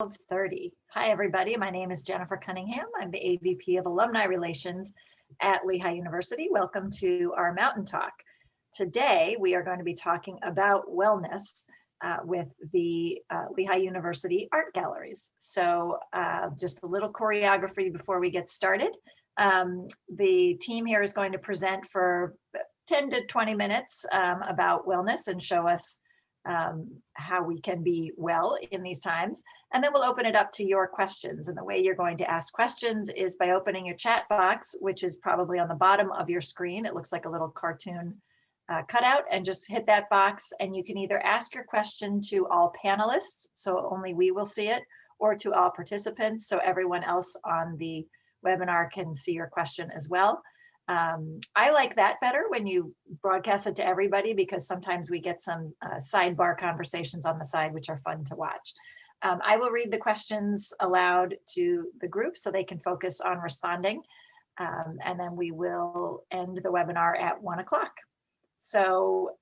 12:30. Hi, everybody. My name is Jennifer Cunningham. I'm the AVP of Alumni Relations at Lehigh University. Welcome to our Mountain Talk. Today, we are going to be talking about wellness with the Lehigh University Art Galleries. So just a little choreography before we get started. The team here is going to present for 10 to 20 minutes about wellness and show us how we can be well in these times. And then we'll open it up to your questions. And the way you're going to ask questions is by opening your chat box, which is probably on the bottom of your screen. It looks like a little cartoon cutout, and just hit that box. And you can either ask your question to all panelists, so only we will see it, or to all participants, so everyone else on the webinar can see your question as well. I like that better when you broadcast it to everybody, because sometimes we get some sidebar conversations on the side, which are fun to watch. I will read the questions aloud to the group so they can focus on responding. And then we will end the webinar at 1 o'clock. So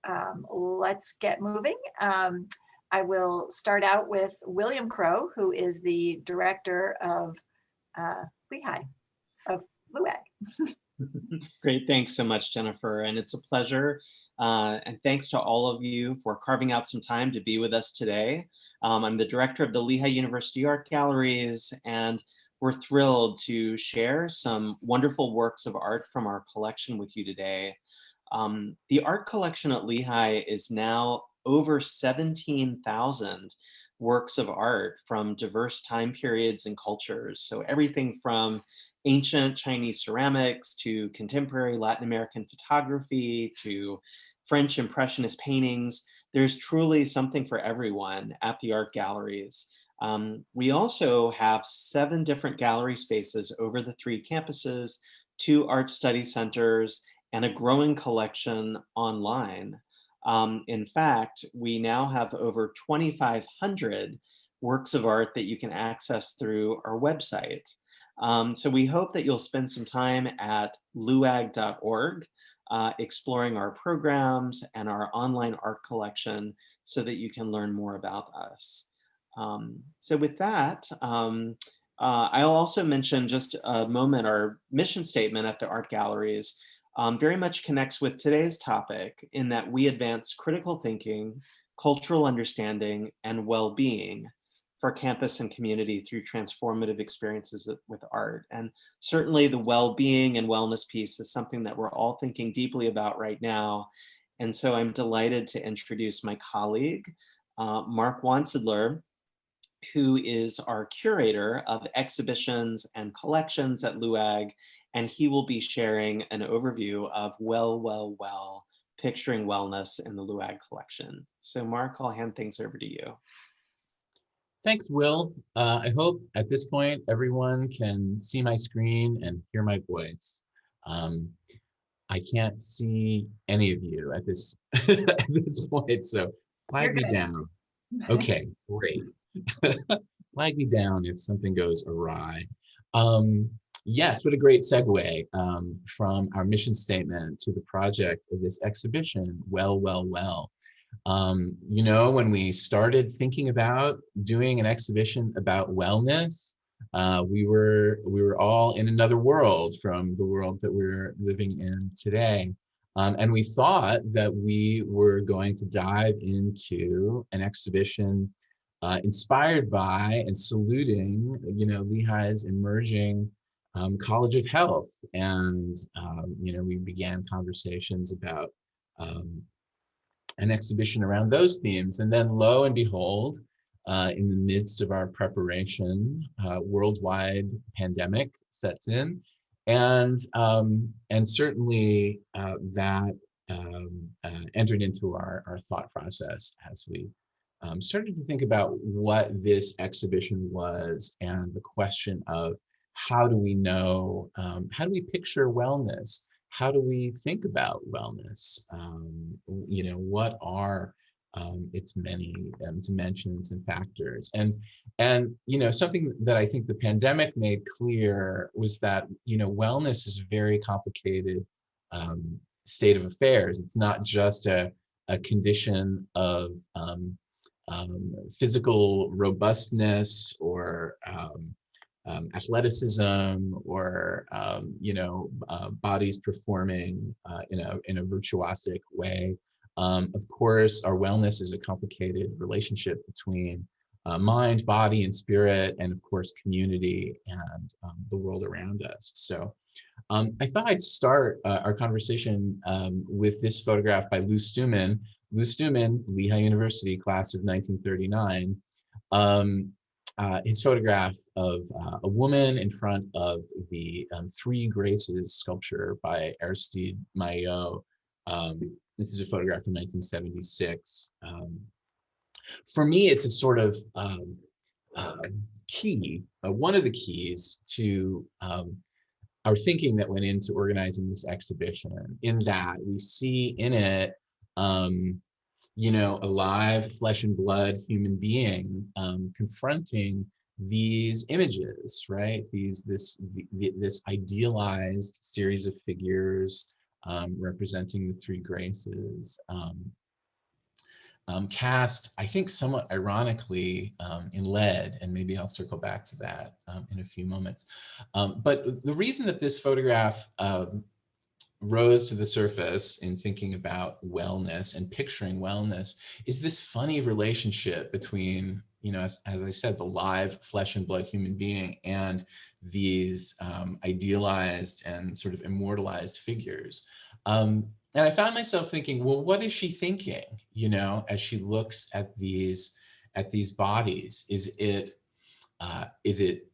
let's get moving. I will start out with William Crow, who is the director of Lehigh, of LUAG. Great, thanks so much, Jennifer, and it's a pleasure. And thanks to all of you for carving out some time to be with us today. I'm the director of the Lehigh University Art Galleries, and we're thrilled to share some wonderful works of art from our collection with you today. The art collection at Lehigh is now over 17,000 works of art from diverse time periods and cultures. So everything from ancient Chinese ceramics to contemporary Latin American photography to French Impressionist paintings. There's truly something for everyone at the art galleries. We also have 7 different gallery spaces over the 3 campuses, 2 art study centers, and a growing collection online. In fact, we now have over 2,500 works of art that you can access through our website. So we hope that you'll spend some time at luag.org exploring our programs and our online art collection so that you can learn more about us. So with that, I'll also mention just a moment, our mission statement at the art galleries very much connects with today's topic in that we advance critical thinking, cultural understanding, and well-being for campus and community through transformative experiences with art. And certainly the well-being and wellness piece is something that we're all thinking deeply about right now. And so I'm delighted to introduce my colleague, Mark Wonsidler, who is our curator of exhibitions and collections at LUAG, and he will be sharing an overview of Well, Picturing Wellness in the LUAG collection. So Mark, I'll hand things over to you. Thanks, Will. I hope at this point everyone can see my screen and hear my voice. I can't see any of you at this at this point, so flag me down. Okay, great. Flag me down if something goes awry. Yes, what a great segue from our mission statement to the project of this exhibition, Well. You know, when we started thinking about doing an exhibition about wellness, we were all in another world from the world that we're living in today. And we thought that we were going to dive into an exhibition inspired by and saluting, you know, Lehigh's emerging College of Health. And, you know, we began conversations about an exhibition around those themes. And then lo and behold, in the midst of our preparation, worldwide pandemic sets in. And certainly that entered into our thought process as we started to think about what this exhibition was and the question of how do we know, how do we picture wellness? How do we think about wellness? You know, what are its many dimensions and factors? And you know, something that I think the pandemic made clear was that, you know, wellness is a very complicated state of affairs. It's not just a condition of physical robustness or athleticism or bodies performing in a virtuosic way. Of course, our wellness is a complicated relationship between mind, body, and spirit, and of course, community and the world around us. So I thought I'd start our conversation with this photograph by Lou Stuman. Lou Stuman, Lehigh University, class of 1939. His photograph of a woman in front of the Three Graces sculpture by Aristide Maillot. This is a photograph from 1976. For me, it's a sort of key, one of the keys to our thinking that went into organizing this exhibition, in that we see in it a live flesh and blood human being confronting these images, right? This idealized series of figures representing the Three Graces, cast, I think, somewhat ironically in lead, and maybe I'll circle back to that in a few moments. But the reason that this photograph rose to the surface in thinking about wellness and picturing wellness is this funny relationship between, as I said, the live flesh and blood human being and these idealized and sort of immortalized figures. And I found myself thinking, well, what is she thinking, as she looks at these bodies? Is it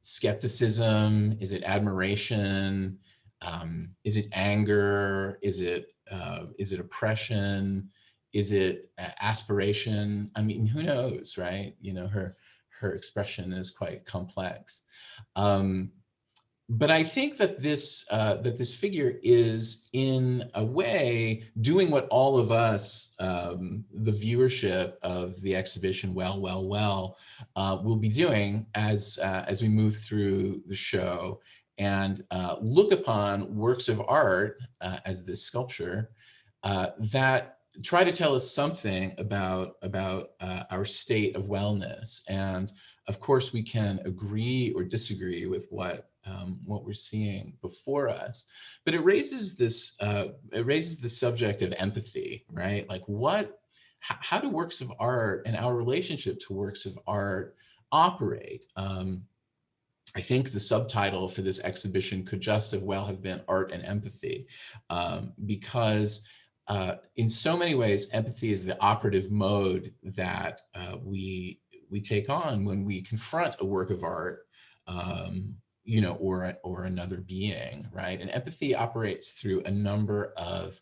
skepticism? Is it admiration? Is it anger? Is it oppression? Is it aspiration? I mean, who knows, right? Her expression is quite complex. But I think that this figure is, in a way, doing what all of us, the viewership of the exhibition, will be doing as we move through the show and look upon works of art, as this sculpture, that try to tell us something about our state of wellness. And of course, we can agree or disagree with what we're seeing before us, but it raises the subject of empathy, right? Like, how do works of art and our relationship to works of art operate? I think the subtitle for this exhibition could just as well have been Art and Empathy, because in so many ways, empathy is the operative mode that we take on when we confront a work of art, or another being, right? And empathy operates through a number of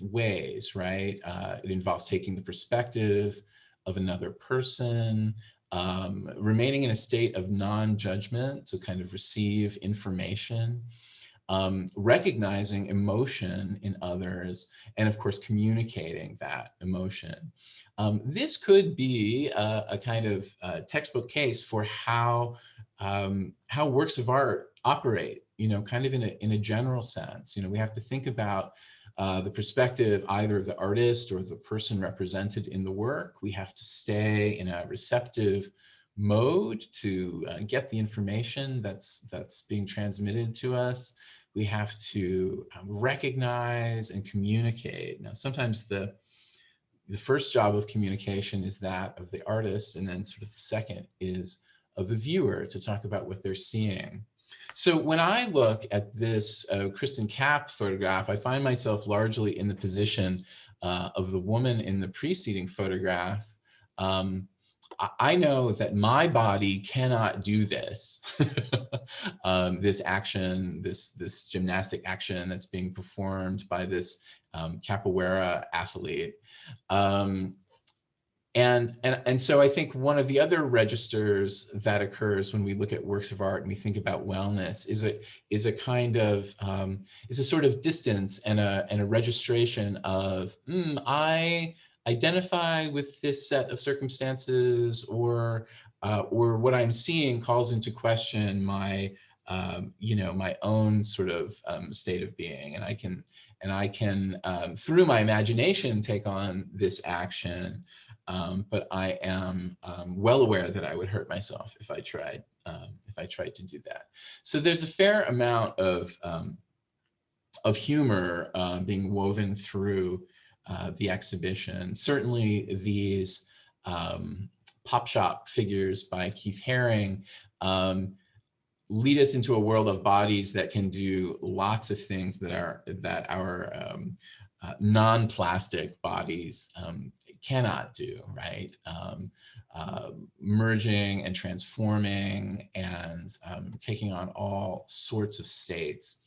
ways, right? It involves taking the perspective of another person, remaining in a state of non-judgment to kind of receive information, recognizing emotion in others, and of course communicating that emotion. This could be a kind of textbook case for how works of art operate, kind of in a general sense. We have to think about the perspective either of the artist or the person represented in the work. We have to stay in a receptive mode to get the information that's being transmitted to us. We have to recognize and communicate. Now, sometimes the first job of communication is that of the artist, and then sort of the second is of the viewer to talk about what they're seeing. So when I look at this Kristen Kapp photograph, I find myself largely in the position of the woman in the preceding photograph. I know that my body cannot do this, this action, this gymnastic action that's being performed by this capoeira athlete. And so I think one of the other registers that occurs when we look at works of art and we think about wellness is a kind of is a sort of distance and a registration of I identify with this set of circumstances, or what I'm seeing calls into question my my own sort of state of being, and I can And I can, through my imagination, take on this action, but I am well aware that I would hurt myself if I tried to do that. So there's a fair amount of humor being woven through the exhibition. Certainly these pop shop figures by Keith Haring lead us into a world of bodies that can do lots of things that our non-plastic bodies cannot do, right? Merging and transforming and taking on all sorts of states.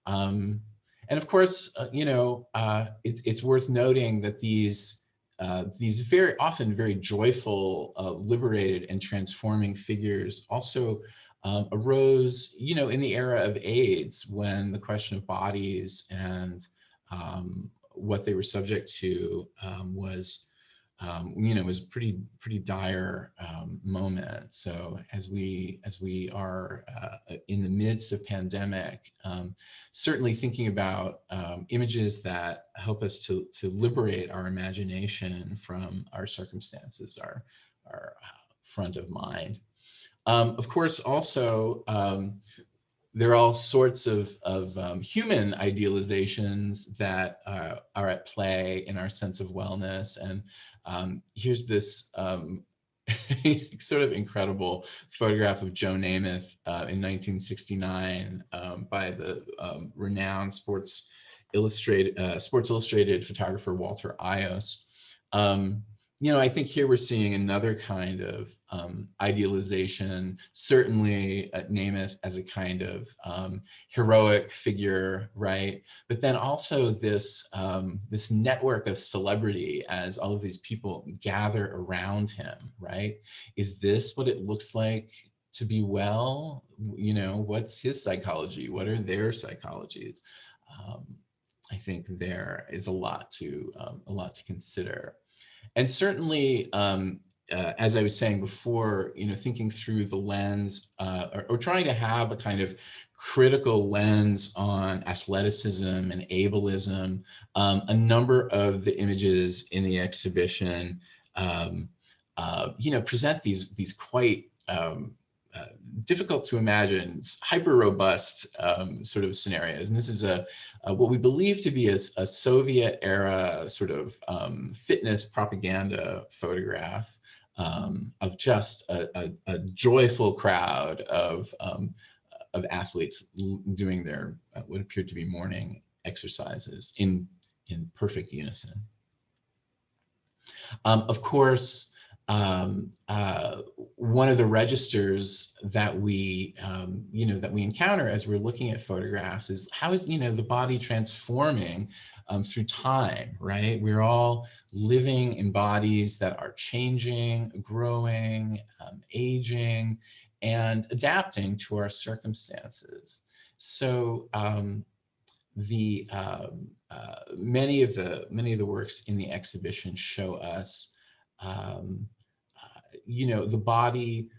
And of course, it's worth noting that these very often very joyful, liberated and transforming figures also arose, in the era of AIDS, when the question of bodies and what they were subject to was a pretty dire moment. So as we are in the midst of pandemic, certainly thinking about images that help us to liberate our imagination from our circumstances are front of mind. Of course, also, there are all sorts of human idealizations that are at play in our sense of wellness. And here's this sort of incredible photograph of Joe Namath in 1969 by the renowned Sports Illustrated photographer Walter Ios. I think here we're seeing another kind of idealization, certainly at Namath as a kind of heroic figure, right? But then also this network of celebrity as all of these people gather around him, right? Is this what it looks like to be well? What's his psychology? What are their psychologies? I think there is a lot to consider. And certainly, as I was saying before, thinking through the lens or trying to have a kind of critical lens on athleticism and ableism, a number of the images in the exhibition, present these quite difficult to imagine, hyper robust sort of scenarios. And this is what we believe to be a Soviet era sort of fitness propaganda photograph of just a joyful crowd of athletes doing their what appeared to be morning exercises in perfect unison. Of course, one of the registers that we encounter as we're looking at photographs is how is the body transforming through time, right? We're all living in bodies that are changing, growing, aging, and adapting to our circumstances. So many of the works in the exhibition show us the body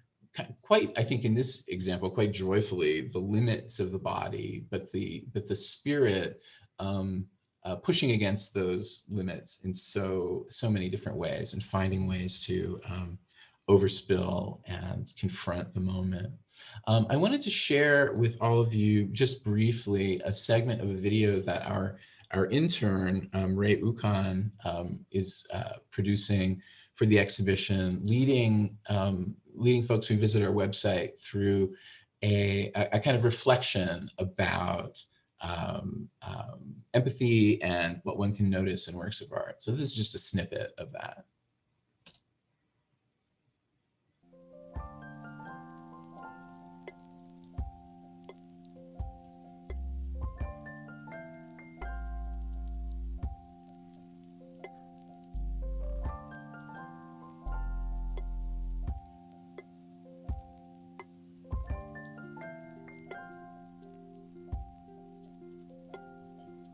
quite, I think in this example, quite joyfully, the limits of the body, but the spirit pushing against those limits in so many different ways and finding ways to overspill and confront the moment. I wanted to share with all of you just briefly a segment of a video that our intern, Ray Ukon, is producing for the exhibition, leading folks who visit our website through a kind of reflection about empathy and what one can notice in works of art. So this is just a snippet of that.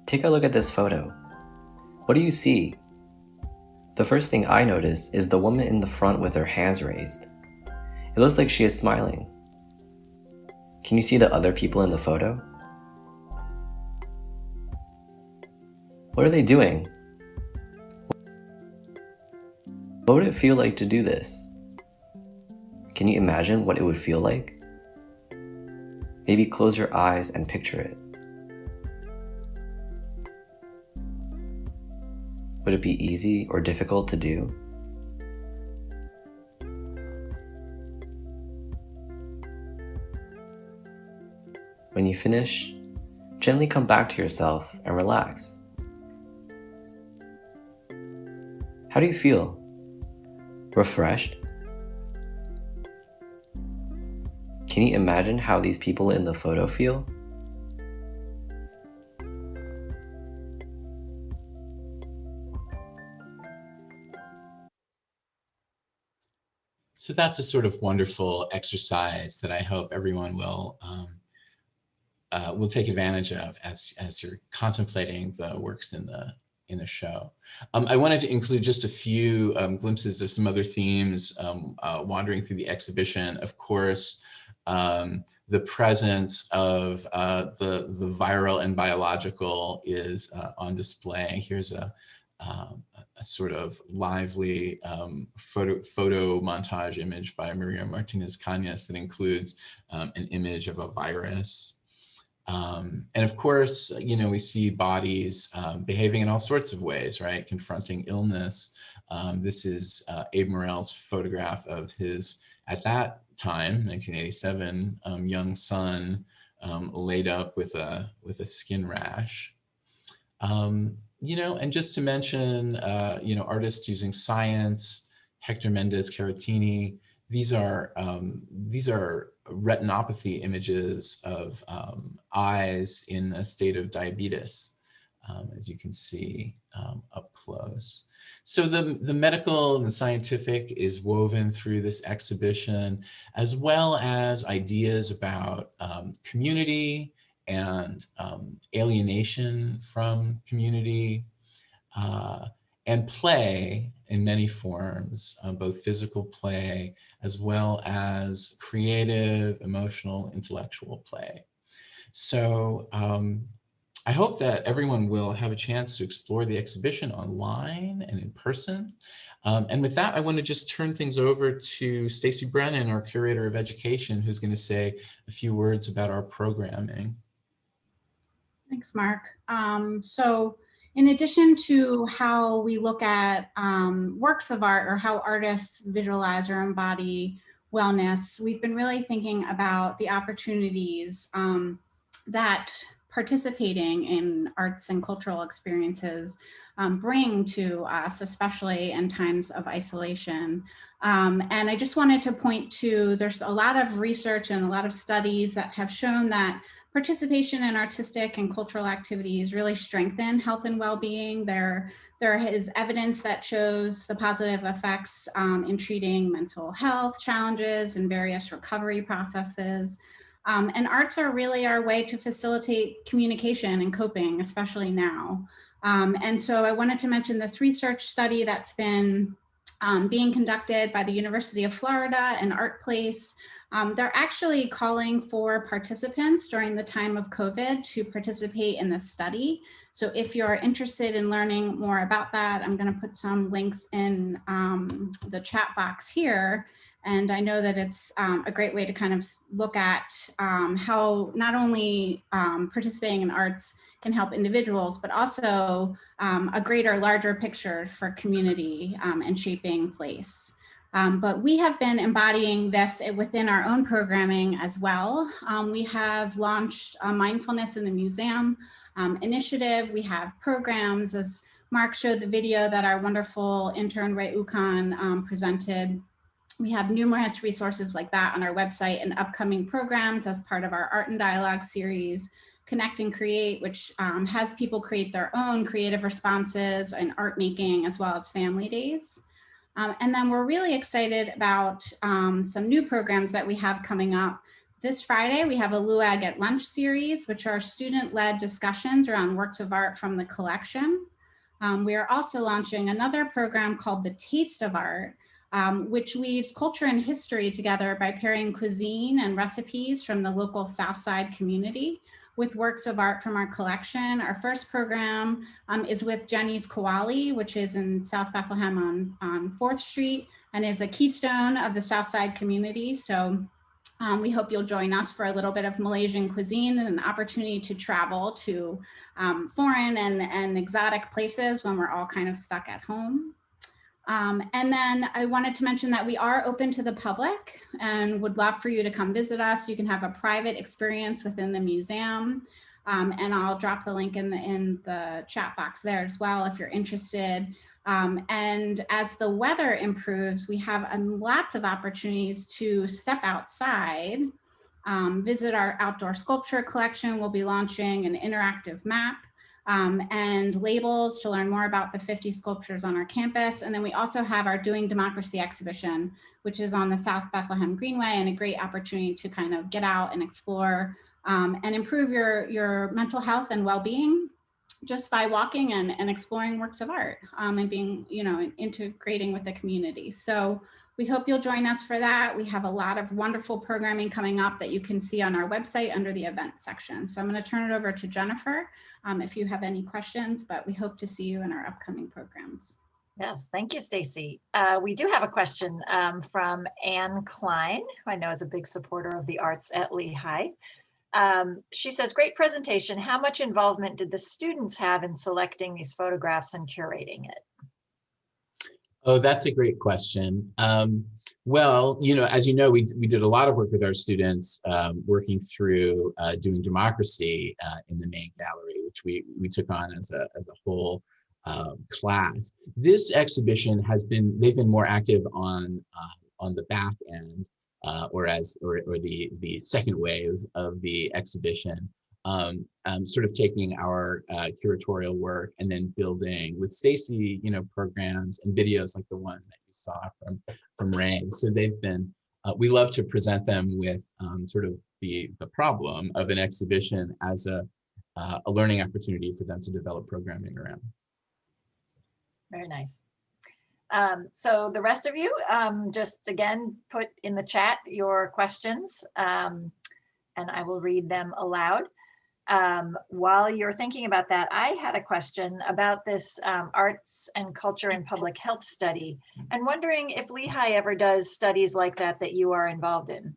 Take a look at this photo. What do you see? The first thing I notice is the woman in the front with her hands raised. It looks like she is smiling. Can you see the other people in the photo? What are they doing? What would it feel like to do this? Can you imagine what it would feel like? Maybe close your eyes and picture it. Would it be easy or difficult to do? When you finish, gently come back to yourself and relax. How do you feel? Refreshed? Can you imagine how these people in the photo feel? So that's a sort of wonderful exercise that I hope everyone will take advantage of as you're contemplating the works in the show. I wanted to include just a few glimpses of some other themes wandering through the exhibition. Of course, the presence of the viral and biological is on display. Here's a sort of lively photo montage image by Maria Martinez Cañas that includes an image of a virus. And of course, you know, we see bodies behaving in all sorts of ways, right? Confronting illness. This is Abe Morell's photograph of his, at that time, 1987, young son laid up with a skin rash. You know, and just to mention, you know, artists using science, Hector Mendez Caratini. These are retinopathy images of eyes in a state of diabetes, as you can see up close. So the medical and the scientific is woven through this exhibition, as well as ideas about community and alienation from community, and play in many forms, both physical play as well as creative, emotional, intellectual play. So I hope that everyone will have a chance to explore the exhibition online and in person. And with that, I want to just turn things over to Stacie Brennan, our Curator of Education, who's going to say a few words about our programming. Thanks, Mark. So in addition to how we look at works of art or how artists visualize or embody wellness, we've been really thinking about the opportunities that participating in arts and cultural experiences bring to us, especially in times of isolation. And I just wanted to point to, there's a lot of research and a lot of studies that have shown that participation in artistic and cultural activities really strengthen health and well-being. There is evidence that shows the positive effects in treating mental health challenges and various recovery processes. And arts are really our way to facilitate communication and coping, especially now. And so I wanted to mention this research study that's been being conducted by the University of Florida and Art Place. They're actually calling for participants during the time of COVID to participate in this study. So if you're interested in learning more about that, I'm going to put some links in the chat box here. And I know that it's a great way to kind of look at how not only participating in arts can help individuals, but also a greater, larger picture for community and shaping place. But we have been embodying this within our own programming as well. We have launched a Mindfulness in the Museum initiative. We have programs, as Mark showed the video that our wonderful intern Ray Ukan presented. We have numerous resources like that on our website and upcoming programs as part of our Art and Dialogue series, Connect and Create, which has people create their own creative responses and art making, as well as family days. And then we're really excited about some new programs that we have coming up. This Friday, we have a LUAG at Lunch series, which are student-led discussions around works of art from the collection. We are also launching another program called The Taste of Art, which weaves culture and history together by pairing cuisine and recipes from the local Southside community with works of art from our collection. Our first program is with Jenny's Koali, which is in South Bethlehem on 4th Street, and is a keystone of the Southside community. So we hope you'll join us for a little bit of Malaysian cuisine and an opportunity to travel to foreign and exotic places when we're all kind of stuck at home. And then I wanted to mention that we are open to the public and would love for you to come visit us. You can have a private experience within the museum. And I'll drop the link in the chat box there as well if you're interested. And as the weather improves, we have lots of opportunities to step outside, visit our outdoor sculpture collection. We'll be launching an interactive map and labels to learn more about the 50 sculptures on our campus. And then we also have our Doing Democracy exhibition, which is on the South Bethlehem Greenway, and a great opportunity to kind of get out and explore and improve your mental health and well-being just by walking and exploring works of art and being, integrating with the community. So we hope you'll join us for that. We have a lot of wonderful programming coming up that you can see on our website under the event section. So I'm going to turn it over to Jennifer if you have any questions, but we hope to see you in our upcoming programs. Yes, thank you, Stacie. We do have a question from Anne Klein, who I know is a big supporter of the arts at Lehigh. She says, great presentation. How much involvement did the students have in selecting these photographs and curating it? Oh, that's a great question. Well, as you know, we did a lot of work with our students working through Doing Democracy in the main gallery, which we took on as a whole class. This exhibition they've been more active on the back end, or the second wave of the exhibition, sort of taking our curatorial work and then building with Stacie, programs and videos like the one that you saw from Ray. So they've been, we love to present them with sort of the problem of an exhibition as a learning opportunity for them to develop programming around. Very nice. So the rest of you, just again, put in the chat your questions and I will read them aloud. While you're thinking about that, I had a question about this arts and culture and public health study, and wondering if Lehigh ever does studies like that you are involved in.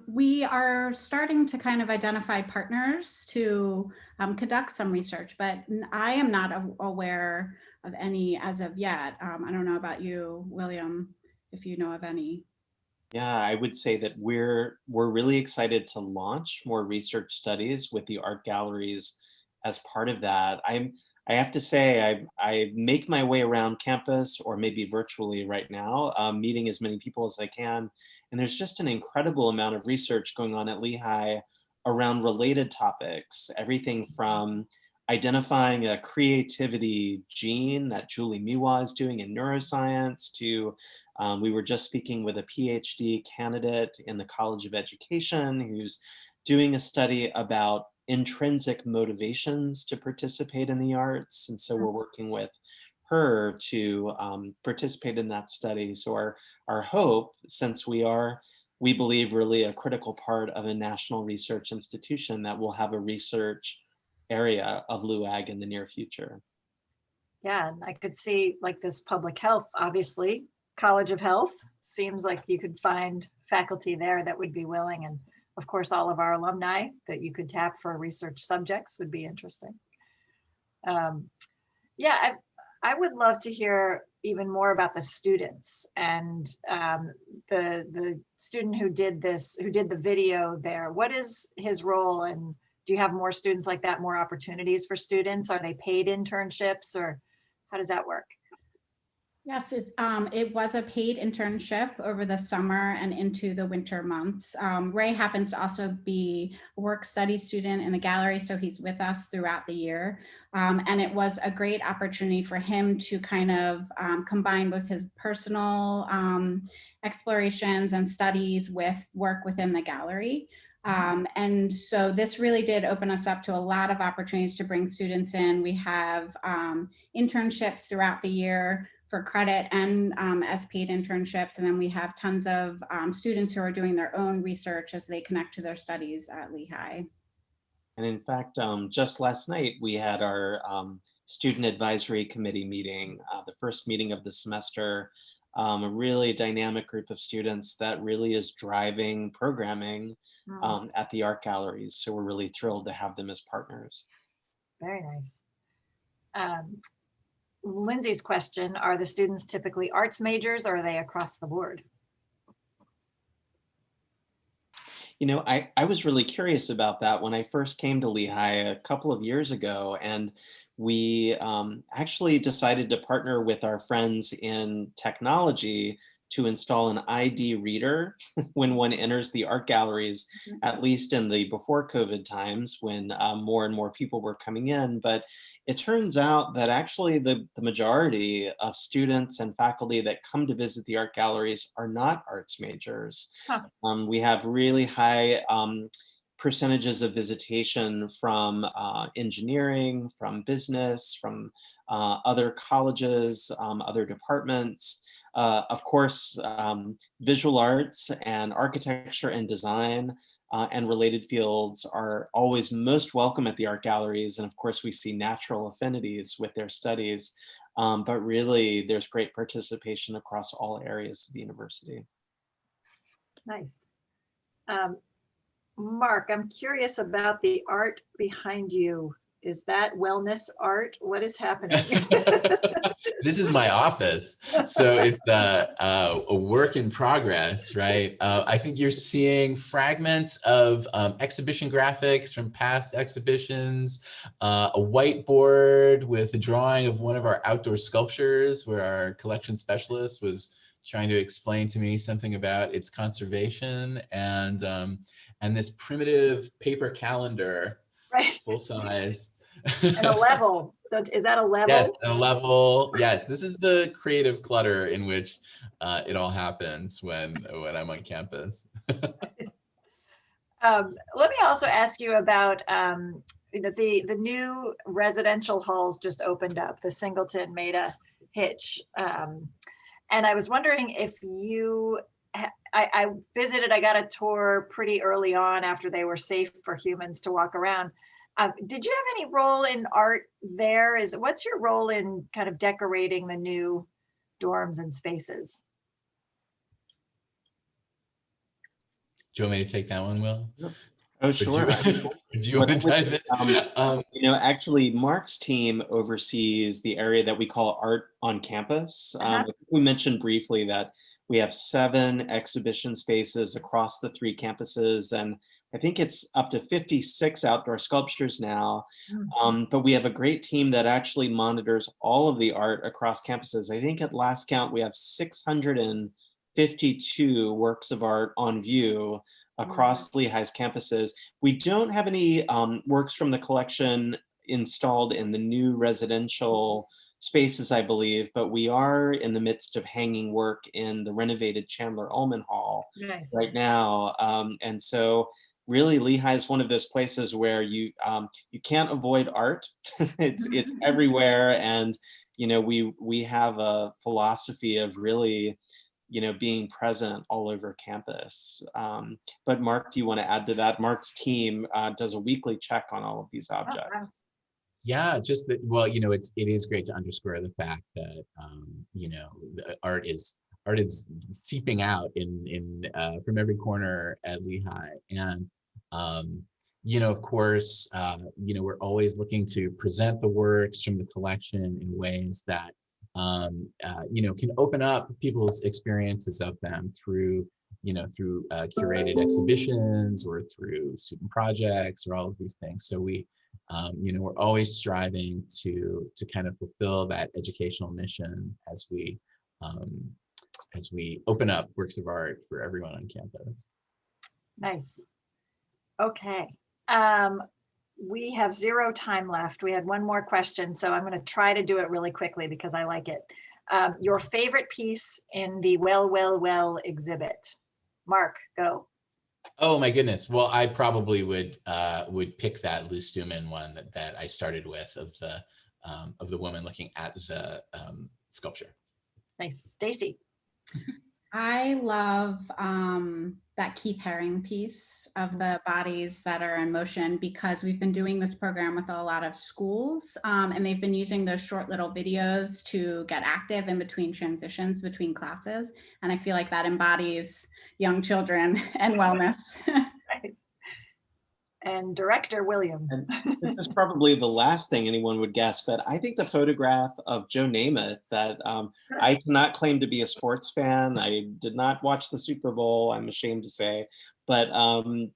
We are starting to kind of identify partners to conduct some research, but I am not aware of any as of yet. I don't know about you, William, if you know of any. Yeah, I would say that we're really excited to launch more research studies with the art galleries as part of that. I have to say I make my way around campus, or maybe virtually right now, meeting as many people as I can. And there's just an incredible amount of research going on at Lehigh around related topics, everything from identifying a creativity gene that Julie Miwa is doing in neuroscience to, we were just speaking with a PhD candidate in the College of Education who's doing a study about intrinsic motivations to participate in the arts. And so we're working with her to participate in that study. So our hope, since we believe really a critical part of a national research institution, that we'll have a research area of LUAG in the near future. Yeah, and I could see like this public health, obviously, College of Health, seems like you could find faculty there that would be willing, and of course all of our alumni that you could tap for research subjects would be interesting. Yeah, I would love to hear even more about the students and the student who did the video there. What is his role, and do you have more students like that, more opportunities for students? Are they paid internships, or how does that work? Yes, it was a paid internship over the summer and into the winter months. Ray happens to also be a work study student in the gallery, so he's with us throughout the year. And it was a great opportunity for him to kind of combine with his personal explorations and studies with work within the gallery. And so this really did open us up to a lot of opportunities to bring students in. We have internships throughout the year for credit and as paid internships. And then we have tons of students who are doing their own research as they connect to their studies at Lehigh. And in fact, just last night, we had our student advisory committee meeting, the first meeting of the semester, a really dynamic group of students that really is driving programming at the art galleries. So we're really thrilled to have them as partners. Very nice. Lindsay's question, are the students typically arts majors or are they across the board? You know, I was really curious about that when I first came to Lehigh a couple of years ago, and we actually decided to partner with our friends in technology to install an ID reader when one enters the art galleries, at least in the before COVID times when more and more people were coming in. But it turns out that actually the majority of students and faculty that come to visit the art galleries are not arts majors. Huh. We have really high percentages of visitation from engineering, from business, from other colleges, other departments. Of course, visual arts and architecture and design and related fields are always most welcome at the art galleries. And of course, we see natural affinities with their studies, but really there's great participation across all areas of the university. Nice. Mark, I'm curious about the art behind you. Is that wellness art? What is happening? This is my office, so it's a work in progress, right? I think you're seeing fragments of exhibition graphics from past exhibitions, a whiteboard with a drawing of one of our outdoor sculptures where our collection specialist was trying to explain to me something about its conservation, and this primitive paper calendar, Right. full size. And a level. Is that a level? Yes, a level. Yes, this is the creative clutter in which it all happens when I'm on campus. Let me also ask you about the new residential halls just opened up. The Singleton made a hitch, and I was wondering if you. I visited. I got a tour pretty early on after they were safe for humans to walk around. Did you have any role in art there? What's your role in kind of decorating the new dorms and spaces? Do you want me to take that one, Will? Oh, sure. Do you want to dive in? You know, actually, Mark's team oversees the area that we call Art on Campus. We mentioned briefly that we have 7 exhibition spaces across the 3 campuses, and I think it's up to 56 outdoor sculptures now. But we have a great team that actually monitors all of the art across campuses. I think at last count, we have 652 works of art on view across Lehigh's campuses. We don't have any works from the collection installed in the new residential spaces, I believe, but we are in the midst of hanging work in the renovated Chandler Ullman Hall right now. And so really Lehigh is one of those places where you can't avoid art. it's everywhere. And, you know, we have a philosophy of really, you know, being present all over campus. But Mark, do you want to add to that? Mark's team does a weekly check on all of these objects. Oh, wow. Yeah, just that. Well, you know, it is great to underscore the fact that you know, the art is seeping out in from every corner at Lehigh, and you know, of course, you know, we're always looking to present the works from the collection in ways that you know, can open up people's experiences of them through, you know, through curated exhibitions or through student projects or all of these things. So we, you know, we're always striving to kind of fulfill that educational mission as we open up works of art for everyone on campus. Nice. Okay. We have 0 time left. We had one more question, so I'm going to try to do it really quickly because I like it. Your favorite piece in the Well exhibit? Mark, go. Oh my goodness. Well, I probably would pick that Lou Stuman one that I started with of the woman looking at the sculpture. Nice. Stacie. I love that Keith Haring piece of the bodies that are in motion, because we've been doing this program with a lot of schools, and they've been using those short little videos to get active in between transitions between classes. And I feel like that embodies young children and wellness. Nice. And Director William. And this is probably the last thing anyone would guess, but I think the photograph of Joe Namath that I cannot claim to be a sports fan. I did not watch the Super Bowl, I'm ashamed to say, but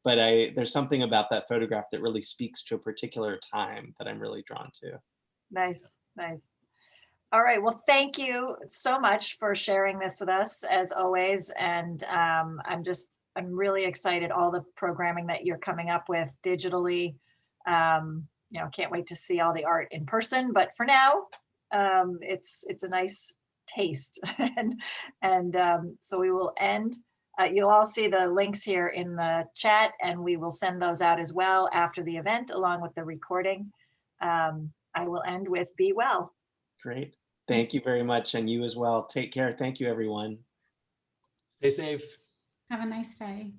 there's something about that photograph that really speaks to a particular time that I'm really drawn to. Nice, nice. All right, well, thank you so much for sharing this with us, as always. And I'm really excited, all the programming that you're coming up with digitally. You know, can't wait to see all the art in person, but for now, it's a nice taste. and so we will end. You'll all see the links here in the chat, and we will send those out as well after the event, along with the recording. I will end with be well. Great. Thank you very much. And you as well. Take care. Thank you, everyone. Stay safe. Have a nice day.